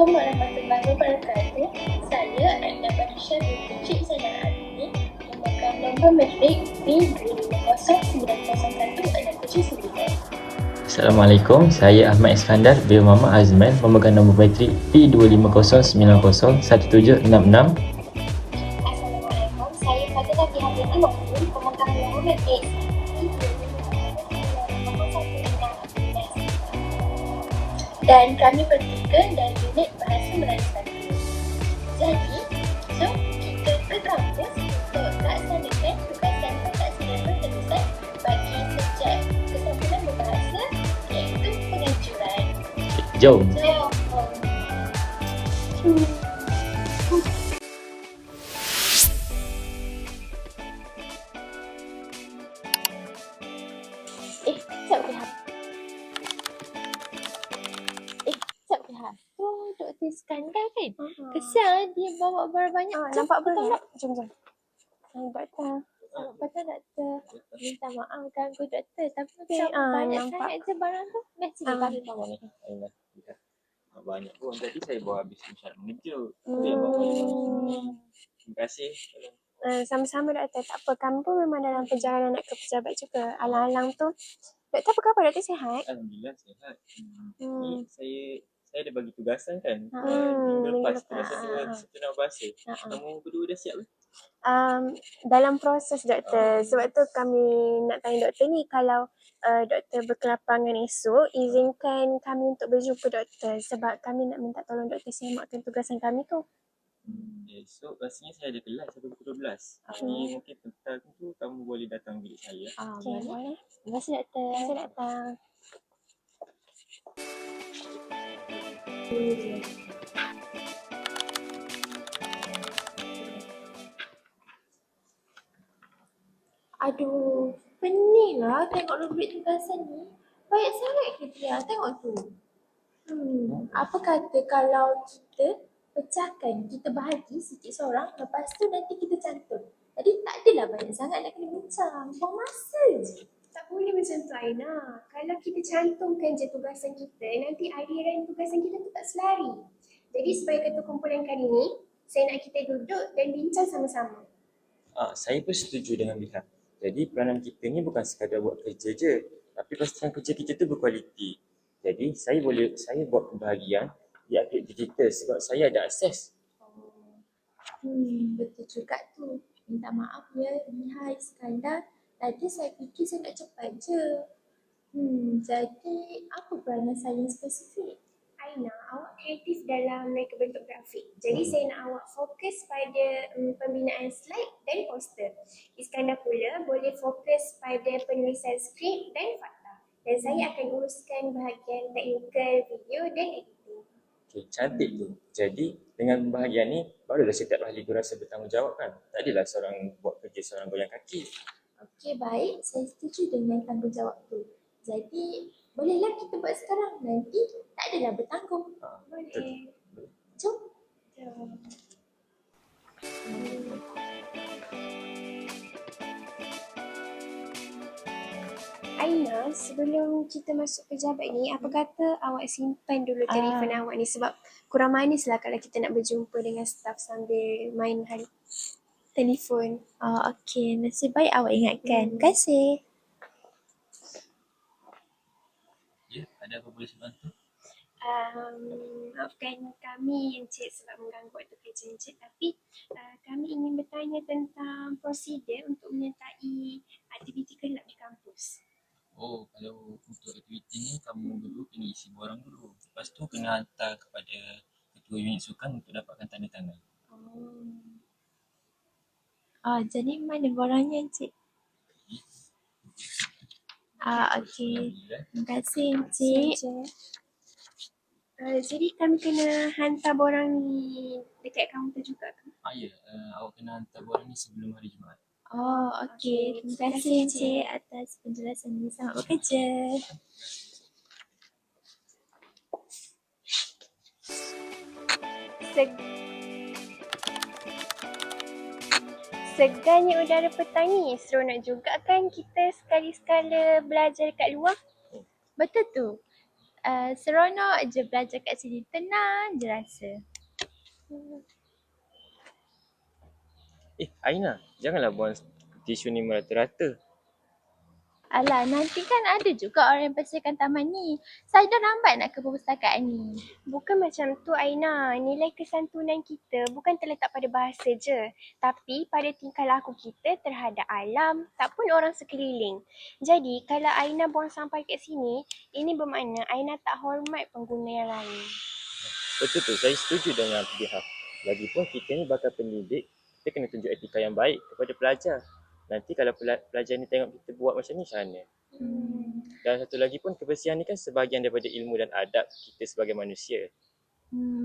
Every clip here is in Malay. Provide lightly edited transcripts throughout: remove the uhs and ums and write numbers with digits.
Assalamualaikum warahmatullahi wabarakatuh. Saya Aina Barisha binti Cik Zainal Abidin, memegang nombor matrik B250900169. Assalamualaikum, saya Ahmad Iskandar bin Muhammad Azman, memegang nombor matrik P250901766. Assalamualaikum, saya Fadilah Bihabib Mahmud, pemegang nombor matrik dan kami bertiga dari unit Bahasa Melayu 1. Jadi, jom kita ke kampus untuk laksanakan tugasan pada silibus terusan bagi subjek kesempurnaan berbahasa, iaitu penganjuran. Jom! Sekejap Rehan. Sekejap Rehan. Tu Dr. Iskandar kan? Kesian dia bawa barang banyak. Nampak apa kita tak? Jom. Doktor. Selamat petang Doktor. Minta maaf ganggu Doktor. Tapi Okay, macam banyak nampak. sangat je barang tu. Mesti kami bawa ni. Banyak pun, tadi saya bawa habis syarat mengejut. Terima kasih. Sama-sama doktor. Tak apa. Kami pun memang dalam perjalanan nak ke pejabat juga. Alang-alang tu. Doktor apa khabar? Doktor sihat? Alhamdulillah sihat. Ni saya ada bagi tugasan kan. Minggu minggu lepas lepas. tugasan setengah bahasa. Kamu berdua dah siap ke? Dalam proses doktor. Sebab tu kami nak tanya doktor ni, kalau doktor berkelapangan esok, izinkan kami untuk berjumpa doktor sebab kami nak minta tolong doktor semakkan tugasan kami tu. Esok rasanya saya ada kelas sampai pukul 12. Ni mungkin petang tu kamu boleh datang bilik saya. Okay, boleh. Terima kasih Doktor. Terima kasih doktor. Aduh, pening lah tengok rubrik tugasan ni. Banyak sangat kriteria. Tengok tu. Apa kata kalau kita pecahkan, kita bahagi sikit seorang, lepas tu nanti kita cantum. Jadi tak adalah banyak sangat nak kena bincang. Buang masa je. Tak boleh macam tu Aina. Kalau kita cantumkan je tugasan kita, nanti aliran tugasan kita tu tak selari. Jadi supaya ketua kumpulan kali ni, saya nak kita duduk dan bincang sama-sama. Saya pun setuju dengan Biha. Jadi peranan kita ni bukan sekadar buat kerja je, tapi pastikan kerja kita tu berkualiti. Jadi saya buat pembahagian di update digital sebab saya ada akses. Betul juga tu. Minta maaf ya, Biha Iskandar. Tadi saya fikir saya nak cepat je. Jadi apa peranan saya yang spesifik? Aina, awak kreatif dalam mereka bentuk grafik. Jadi saya nak awak fokus pada pembinaan slide dan poster. Iskandar pula boleh fokus pada penulisan skrip dan fakta. Dan saya akan uruskan bahagian teknikal video dan editing. Okay, cantik tu. Jadi dengan pembahagian ni, barulah setiap ahli tu rasa bertanggungjawab kan. Tak adalah seorang buat kerja seorang goyang kaki. Okey, baik. Saya setuju dengan tanggungjawab tu. Jadi, bolehlah kita buat sekarang. Nanti tak adalah bertanggung. Boleh. Jom. Aina, sebelum kita masuk pejabat ni, apa kata awak simpan dulu telefon awak ni sebab kurang manis lah kalau kita nak berjumpa dengan staf sambil main telefon. Okey. Nasib baik awak ingatkan. Terima kasih. Ya, ada apa boleh saya bantu? Maafkan kami Encik sebab mengganggu waktu kerja Encik, tapi kami ingin bertanya tentang prosedur untuk menyertai aktiviti kelab di kampus. Kalau untuk aktiviti ni kamu dulu kena isi borang dulu. Lepas tu kena hantar kepada ketua unit sukan untuk dapatkan tanda tangan. Jadi mana borangnya Encik? Okey. Terima kasih Encik. Jadi kami kena hantar borang ni dekat kaunter juga ke? Ya, awak kena hantar borang ni sebelum hari Jumaat. Okey. Terima kasih Encik atas penjelasan ini. Selamat bekerja. Segarnya udara petang ni, seronok juga kan kita sekali-sekala belajar kat luar? Betul tu. Seronok je belajar kat sini. Tenang je rasa. Aina, janganlah buang tisu ni merata-rata. Alah, nanti kan ada juga orang yang bersihkan taman ni. Saya dah lambat nak ke perpustakaan ni. Bukan macam tu Aina. Nilai kesantunan kita bukan terletak pada bahasa je. Tapi pada tingkah laku kita terhadap alam, tak pun orang sekeliling. Jadi kalau Aina buang sampah kat sini, ini bermakna Aina tak hormat pengguna yang lain. Betul tu, saya setuju dengan pihak. Lagipun kita ni bakal pendidik, kita kena tunjuk etika yang baik kepada pelajar. Nanti kalau pelajar ni tengok kita buat macam ni, macam mana? Dan satu lagi pun, kebersihan ni kan sebahagian daripada ilmu dan adab kita sebagai manusia.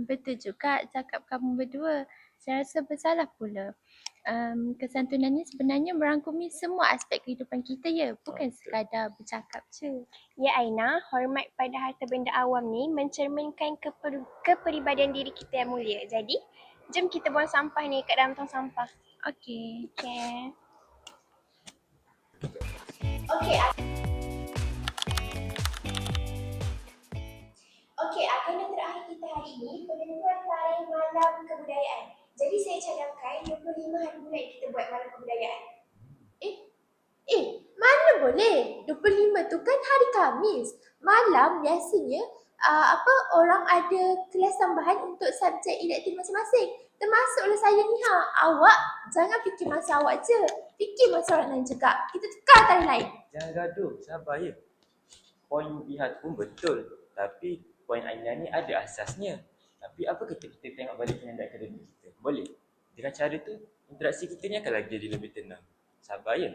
Betul juga cakap kamu berdua. Saya rasa bersalah pula. Kesantunan ni sebenarnya merangkumi semua aspek kehidupan kita ya. Bukan sekadar bercakap je. Ya Aina, hormat pada harta benda awam ni mencerminkan kepribadian diri kita yang mulia. Jadi, jom kita buang sampah ni kat dalam tong sampah. Okey. Okay. Okey, agenda terakhir kita hari ini penentuan tarikh malam kebudayaan. Jadi saya cadangkan 25 hari bulan kita buat malam kebudayaan. Mana boleh? 25 tu kan hari Khamis. Malam biasanya orang ada kelas tambahan untuk subjek elektif masing-masing. Termasuklah saya ni Awak jangan fikir masa awak je. Fikir masa orang lain juga. Kita tukar tarikh lain. Jangan gaduh, sabar ya. Poin pihak pun betul. Tapi poin Aina ni ada asasnya. Tapi apa kata kita tengok balik penyandak akademik kita? Boleh? Dengan cara tu, interaksi kita ni akan lagi jadi lebih tenang. Sabar ya.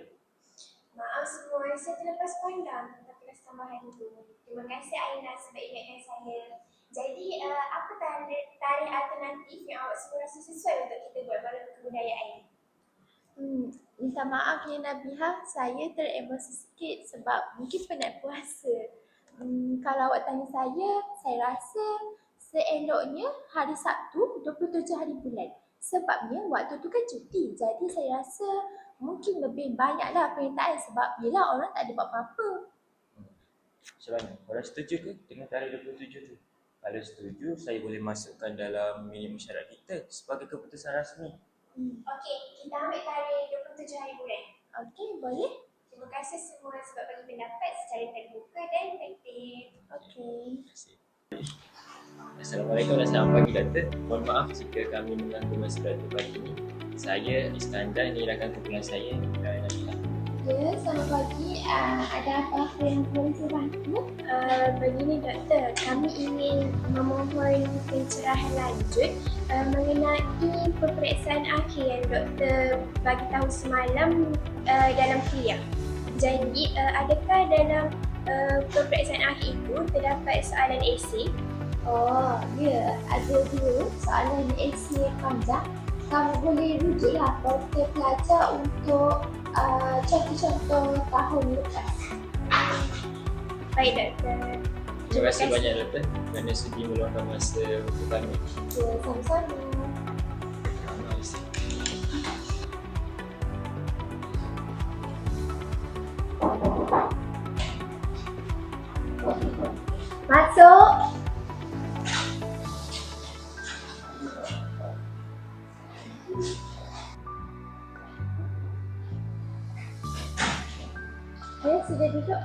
Maaf semua, saya terlepas pandang tentang kelas tambahan itu. Terima kasih Aina sebab ingatkan saya. Jadi, apa tarikh alternatif yang awak semua rasa sesuai untuk kita buat malam kebudayaan ini? Minta maaf ya Nabiha, saya teremosi sikit sebab mungkin penat puasa. Kalau awak tanya saya rasa seeloknya hari Sabtu 27 hari bulan. Sebabnya waktu tu kan cuti. Jadi saya rasa mungkin lebih banyaklah perintaan sebab yelah orang tak ada buat apa-apa. Macam mana? Korang setuju ke dengan tarikh 27 tu? Kalau setuju, saya boleh masukkan dalam minimum syarat kita sebagai keputusan rasmi. Okey, kita ambil tarikh 27 hari bulan. Okey, boleh? Terima kasih semua sebab bagi pendapat secara terbuka dan efektif. Okey. Terima kasih. Assalamualaikum dan selamat pagi doktor. Mohon maaf jika kami mengganggu masa doktor pagi ini. Saya Iskandar, ini rakan kumpulan saya dan Nabila. Ya, selamat pagi. Ada apa-apa yang boleh saya bantu? Begini doktor, kami ingin memohon pencerahan lanjut mengenai peperiksaan akhir yang doktor bagi tahu semalam dalam kuliah. Jadi, adakah dalam peperiksaan akhir itu terdapat soalan esei? Oh, ya. Ada dua soalan esei panjang. Kamu boleh rujuklah portal pelajar untuk contoh-contoh tahun lepas. Baik doktor. Terima kasih banyak doktor kerana sudi meluangkan masa untuk kami. Ya, sama-sama. Terima kasih. Masuk. Ya, sudah duduk.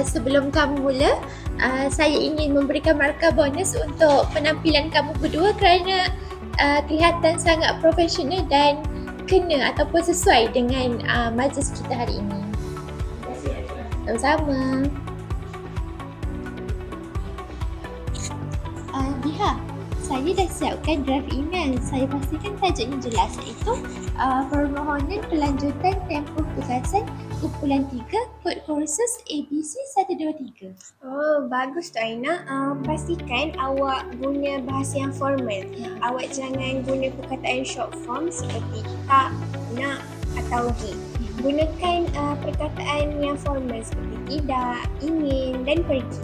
Sebelum kamu mula, saya ingin memberikan markah bonus untuk penampilan kamu berdua kerana kelihatan sangat profesional dan kena ataupun sesuai dengan majlis kita hari ini. Sama-sama. Biha, Saya dah siapkan draft email. Saya pastikan tajuknya jelas, iaitu permohonan pelanjutan tempoh tugasan kumpulan 3 kod kursus ABC 123. Oh, bagus tu Aina. Pastikan awak guna bahasa yang formal. Awak jangan guna perkataan short form seperti tak, nak atau gi. Gunakan perkataan yang formal seperti tidak, ingin dan pergi.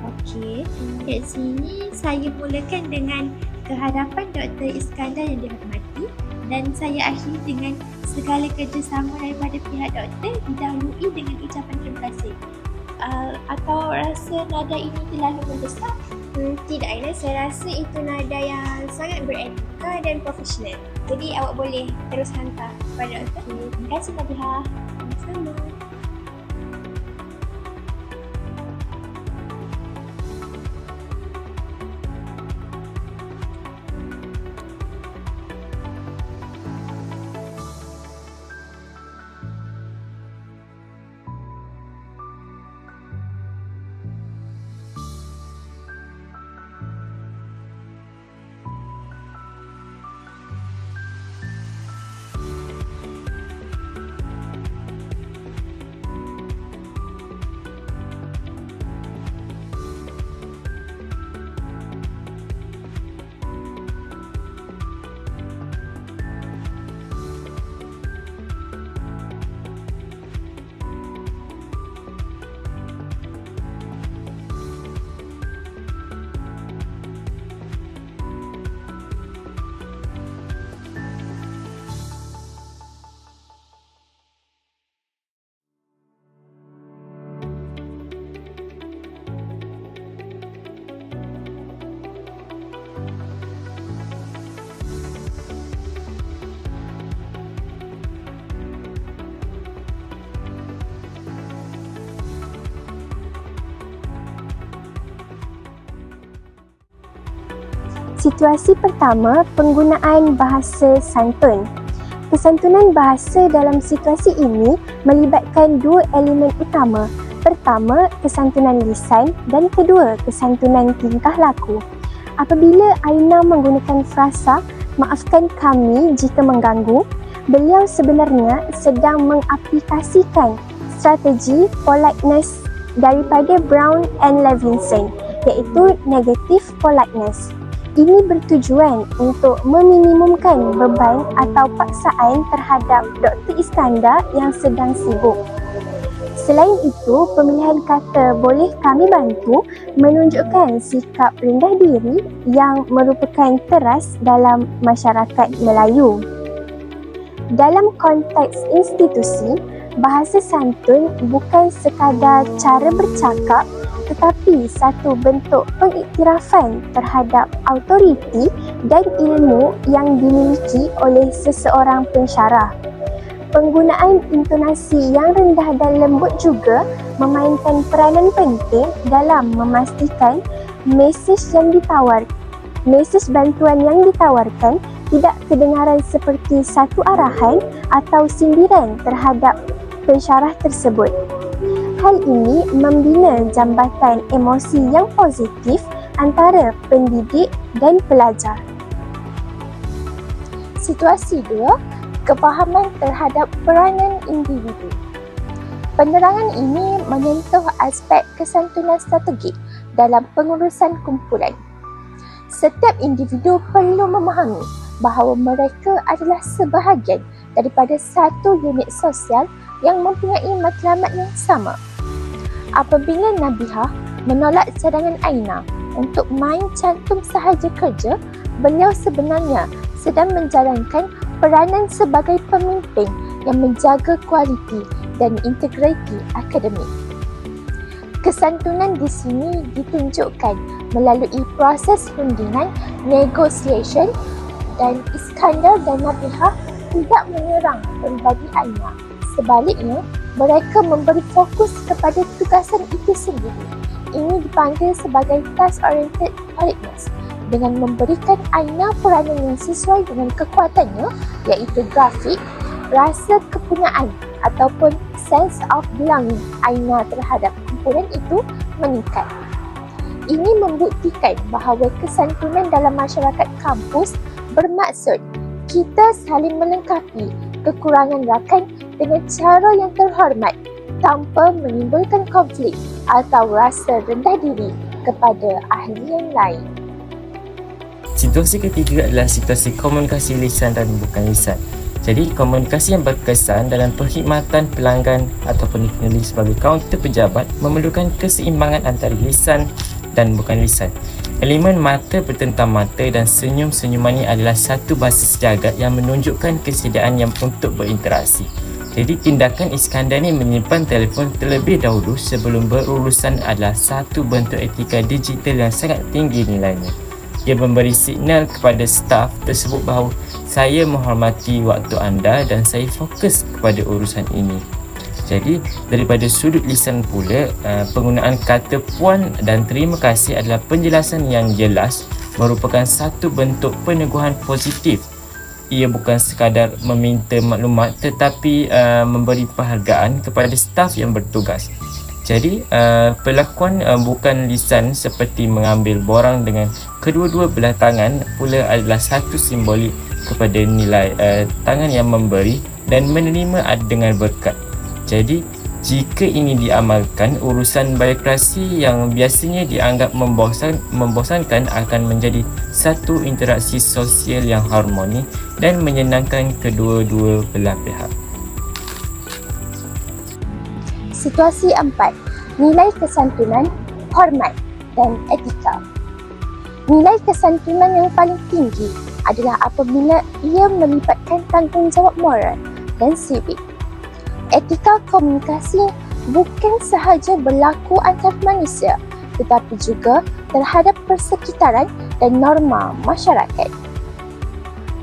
Okey, kat sini saya mulakan dengan kehadapan Dr. Iskandar yang dihormati dan saya akhiri dengan segala kerjasama daripada pihak doktor didahului dengan ucapan terima kasih. Atau rasa nada ini terlalu mendesak? Tidak Aina, saya rasa itu nada yang sangat beretika dan profesional. Jadi awak boleh terus hantar kepada doktor. Terima kasih Nabiha. Sama. Situasi pertama, penggunaan bahasa santun. Kesantunan bahasa dalam situasi ini melibatkan dua elemen utama. Pertama, kesantunan lisan dan kedua, kesantunan tingkah laku. Apabila Aina menggunakan frasa, maafkan kami jika mengganggu, beliau sebenarnya sedang mengaplikasikan strategi politeness daripada Brown and Levinson, iaitu negative politeness. Ini bertujuan untuk meminimumkan beban atau paksaan terhadap Dr. Iskandar yang sedang sibuk. Selain itu, pemilihan kata boleh kami bantu menunjukkan sikap rendah diri yang merupakan teras dalam masyarakat Melayu. Dalam konteks institusi, bahasa santun bukan sekadar cara bercakap tetapi satu bentuk pengiktirafan terhadap autoriti dan ilmu yang dimiliki oleh seseorang pensyarah. Penggunaan intonasi yang rendah dan lembut juga memainkan peranan penting dalam memastikan mesej bantuan yang ditawarkan tidak kedengaran seperti satu arahan atau sindiran terhadap pensyarah tersebut. Hal ini membina jambatan emosi yang positif antara pendidik dan pelajar. Situasi 2, kefahaman terhadap peranan individu. Penerangan ini menyentuh aspek kesantunan strategik dalam pengurusan kumpulan. Setiap individu perlu memahami bahawa mereka adalah sebahagian daripada satu unit sosial yang mempunyai matlamat yang sama. Apabila Nabiha menolak cadangan Aina untuk main cantum sahaja kerja, beliau sebenarnya sedang menjalankan peranan sebagai pemimpin yang menjaga kualiti dan integriti akademik. Kesantunan di sini ditunjukkan melalui proses rundingan, negotiation, dan Iskandar dan Nabiha tidak menyerang peribadi Aina. Sebaliknya, mereka memberi fokus kepada tugasan itu sendiri. Ini dipanggil sebagai task-oriented politeness dengan memberikan Aina peranan yang sesuai dengan kekuatannya, iaitu grafik, rasa kepunyaan ataupun sense of belonging Aina terhadap kumpulan itu meningkat. Ini membuktikan bahawa kesantunan dalam masyarakat kampus bermaksud kita saling melengkapi kekurangan rakan dengan cara yang terhormat tanpa menimbulkan konflik atau rasa rendah diri kepada ahli yang lain. Situasi ketiga adalah situasi komunikasi lisan dan bukan lisan. Jadi, komunikasi yang berkesan dalam perkhidmatan pelanggan ataupun dikenali sebagai kaunter pejabat memerlukan keseimbangan antara lisan dan bukan lisan. Elemen mata bertentang mata dan senyum-senyuman ini adalah satu bahasa sejagat yang menunjukkan kesediaan yang untuk berinteraksi. Jadi, tindakan Iskandar ni menyimpan telefon terlebih dahulu sebelum berurusan adalah satu bentuk etika digital yang sangat tinggi nilainya. Dia memberi signal kepada staf tersebut bahawa saya menghormati waktu anda dan saya fokus kepada urusan ini. Jadi, daripada sudut lisan pula, penggunaan kata puan dan terima kasih adalah penjelasan yang jelas merupakan satu bentuk peneguhan positif. Ia bukan sekadar meminta maklumat tetapi memberi penghargaan kepada staf yang bertugas. Jadi, perlakuan bukan lisan seperti mengambil borang dengan kedua-dua belah tangan pula adalah satu simbolik kepada nilai tangan yang memberi dan menerima dengan berkat. Jadi, jika ini diamalkan, urusan birokrasi yang biasanya dianggap membosankan akan menjadi satu interaksi sosial yang harmoni dan menyenangkan kedua-dua belah pihak. Situasi 4. Nilai kesantunan, hormat dan etika. Nilai kesantunan yang paling tinggi adalah apabila ia melibatkan tanggungjawab moral dan sivik. Etika komunikasi bukan sahaja berlaku antar manusia tetapi juga terhadap persekitaran dan norma masyarakat.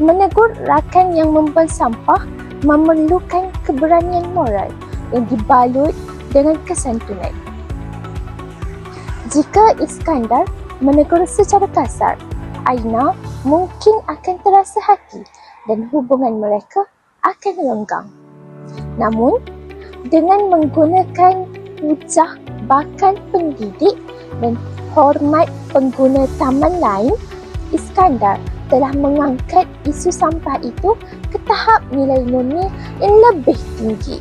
Menegur rakan yang membuang sampah memerlukan keberanian moral yang dibalut dengan kesantunan. Jika Iskandar menegur secara kasar, Aina mungkin akan terasa hati dan hubungan mereka akan renggang. Namun, dengan menggunakan hujah bahkan pendidik dan hormat pengguna taman lain, Iskandar telah mengangkat isu sampah itu ke tahap nilai murni yang lebih tinggi.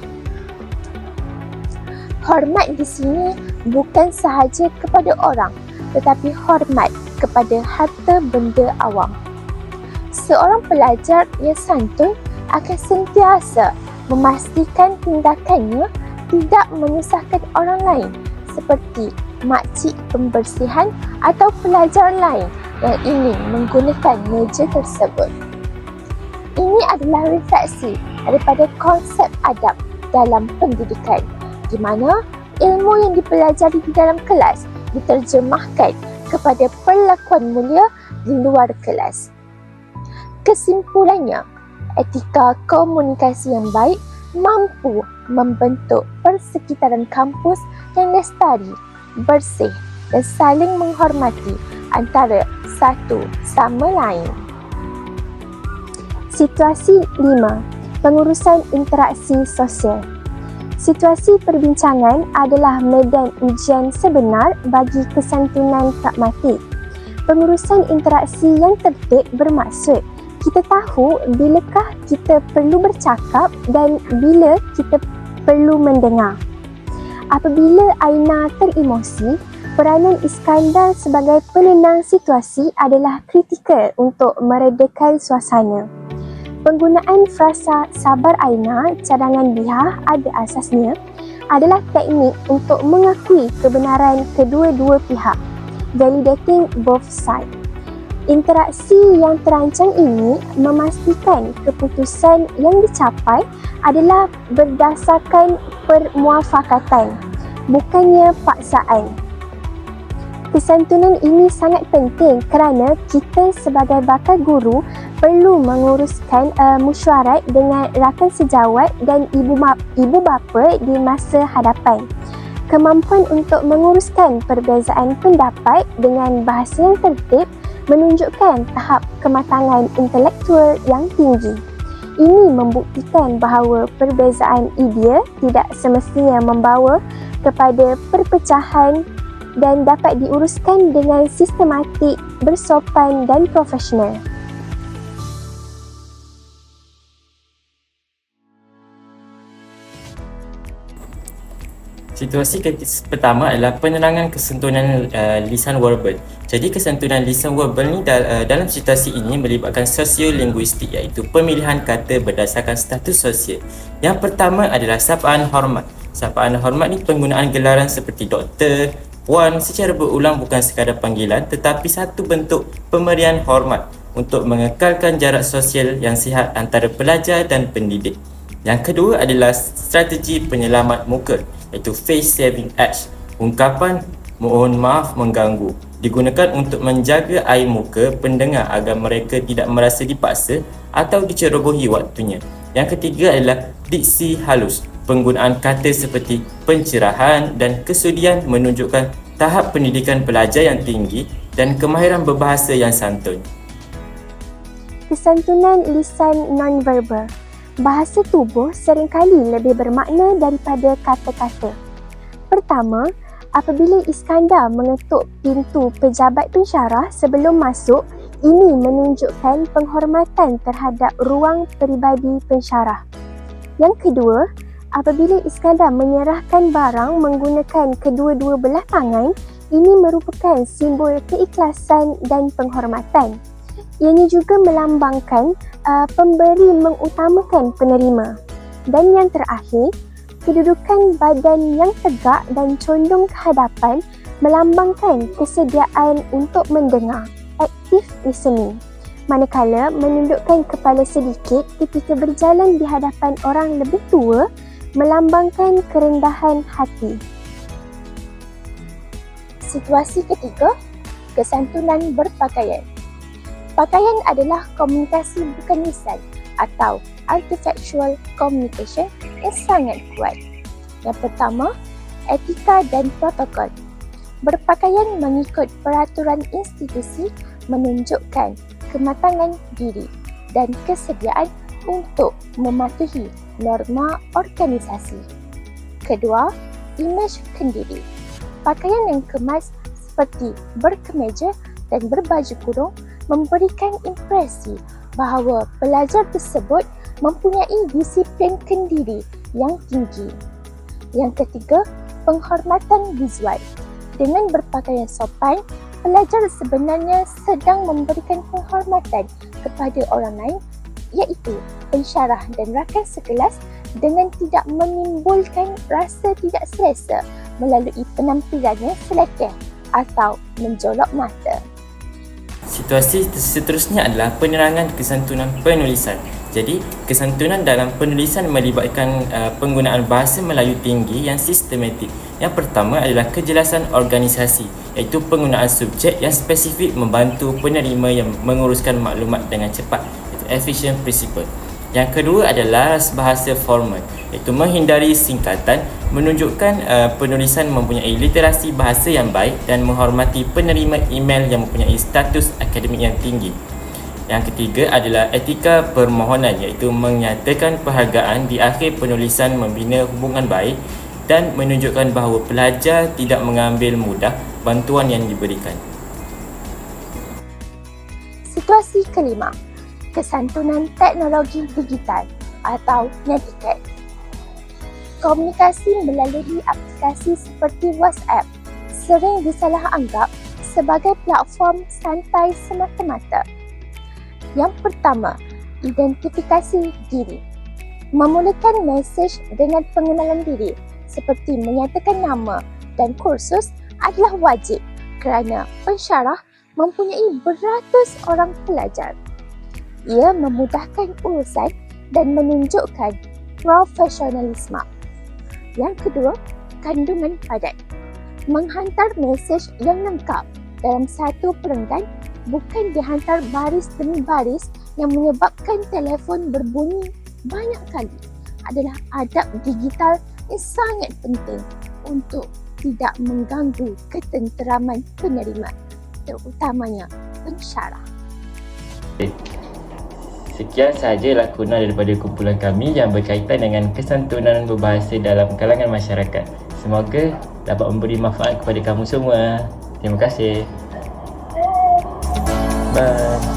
Hormat di sini bukan sahaja kepada orang, tetapi hormat kepada harta benda awam. Seorang pelajar yang santun akan sentiasa memastikan tindakannya tidak menyusahkan orang lain seperti makcik pembersihan atau pelajar lain yang ingin menggunakan meja tersebut. Ini adalah refleksi daripada konsep adab dalam pendidikan, di mana ilmu yang dipelajari di dalam kelas diterjemahkan kepada perlakuan mulia di luar kelas. Kesimpulannya, etika komunikasi yang baik mampu membentuk persekitaran kampus yang lestari, bersih dan saling menghormati antara satu sama lain. Situasi 5. Pengurusan interaksi sosial. Situasi perbincangan adalah medan ujian sebenar bagi kesantunan pragmatik. Pengurusan interaksi yang tertib bermaksud kita tahu bilakah kita perlu bercakap dan bila kita perlu mendengar. Apabila Aina teremosi, peranan Iskandar sebagai penenang situasi adalah kritikal untuk meredakan suasana. Penggunaan frasa sabar Aina, cadangan Biha ada asasnya adalah teknik untuk mengakui kebenaran kedua-dua pihak, validating both sides. Interaksi yang terancang ini memastikan keputusan yang dicapai adalah berdasarkan permuafakatan, bukannya paksaan. Kesantunan ini sangat penting kerana kita sebagai bakal guru perlu menguruskan mesyuarat dengan rakan sejawat dan ibu bapa di masa hadapan. Kemampuan untuk menguruskan perbezaan pendapat dengan bahasa yang tertib menunjukkan tahap kematangan intelektual yang tinggi. Ini membuktikan bahawa perbezaan idea tidak semestinya membawa kepada perpecahan dan dapat diuruskan dengan sistematik, bersopan dan profesional. Situasi pertama adalah penerangan kesantunan lisan verbal. Jadi kesantunan lisan verbal ni dalam situasi ini melibatkan sosiolinguistik, iaitu pemilihan kata berdasarkan status sosial. Yang pertama adalah sapaan hormat. Sapaan hormat ni penggunaan gelaran seperti doktor, puan secara berulang bukan sekadar panggilan tetapi satu bentuk pemberian hormat untuk mengekalkan jarak sosial yang sihat antara pelajar dan pendidik. Yang kedua adalah strategi penyelamat muka, iaitu face saving edge. Ungkapan mohon maaf mengganggu digunakan untuk menjaga air muka pendengar agar mereka tidak merasa dipaksa atau dicerobohi waktunya. Yang ketiga adalah diksi halus. Penggunaan kata seperti pencerahan dan kesudian menunjukkan tahap pendidikan pelajar yang tinggi dan kemahiran berbahasa yang santun. Kesantunan lisan non-verbal. Bahasa tubuh seringkali lebih bermakna daripada kata-kata. Pertama, apabila Iskandar mengetuk pintu pejabat pensyarah sebelum masuk, ini menunjukkan penghormatan terhadap ruang peribadi pensyarah. Yang kedua, apabila Iskandar menyerahkan barang menggunakan kedua-dua belah tangan, ini merupakan simbol keikhlasan dan penghormatan. Ianya juga melambangkan pemberi mengutamakan penerima. Dan yang terakhir, kedudukan badan yang tegak dan condong ke hadapan melambangkan kesediaan untuk mendengar, active listening. Manakala menundukkan kepala sedikit ketika berjalan di hadapan orang lebih tua melambangkan kerendahan hati. Situasi ketiga, kesantunan berpakaian. Pakaian adalah komunikasi bukan lisan atau artifactual communication yang sangat kuat. Yang pertama, etika dan protokol. Berpakaian mengikut peraturan institusi menunjukkan kematangan diri dan kesediaan untuk mematuhi norma organisasi. Kedua, imej kendiri. Pakaian yang kemas seperti berkemeja dan berbaju kurung memberikan impresi bahawa pelajar tersebut mempunyai disiplin kendiri yang tinggi. Yang ketiga, penghormatan visual. Dengan berpakaian sopan, pelajar sebenarnya sedang memberikan penghormatan kepada orang lain, iaitu pensyarah dan rakan sekelas, dengan tidak menimbulkan rasa tidak selesa melalui penampilannya selekeh atau menjolok mata. Situasi seterusnya adalah penerangan kesantunan penulisan. Jadi, kesantunan dalam penulisan melibatkan penggunaan bahasa Melayu tinggi yang sistematik. Yang pertama adalah kejelasan organisasi, iaitu penggunaan subjek yang spesifik membantu penerima yang menguruskan maklumat dengan cepat, iaitu efficient principle. Yang kedua adalah bahasa formal, iaitu menghindari singkatan, menunjukkan penulisan mempunyai literasi bahasa yang baik dan menghormati penerima email yang mempunyai status akademik yang tinggi. Yang ketiga adalah etika permohonan, iaitu menyatakan perhargaan di akhir penulisan membina hubungan baik dan menunjukkan bahawa pelajar tidak mengambil mudah bantuan yang diberikan. Situasi kelima, kesantunan teknologi digital atau netiquette. Komunikasi melalui aplikasi seperti WhatsApp sering disalah anggap sebagai platform santai semata-mata. Yang pertama, identifikasi diri. Memulakan mesej dengan pengenalan diri seperti menyatakan nama dan kursus adalah wajib kerana pensyarah mempunyai beratus orang pelajar. Ia memudahkan urusan dan menunjukkan profesionalisme. Yang kedua, kandungan padat. Menghantar mesej yang lengkap dalam satu perenggan, bukan dihantar baris demi baris yang menyebabkan telefon berbunyi banyak kali, adalah adab digital yang sangat penting untuk tidak mengganggu ketenteraman penerima, terutamanya pensyarah. Sekian sahaja lakonan daripada kumpulan kami yang berkaitan dengan kesantunan berbahasa dalam kalangan masyarakat. Semoga dapat memberi manfaat kepada kamu semua. Terima kasih. Bye.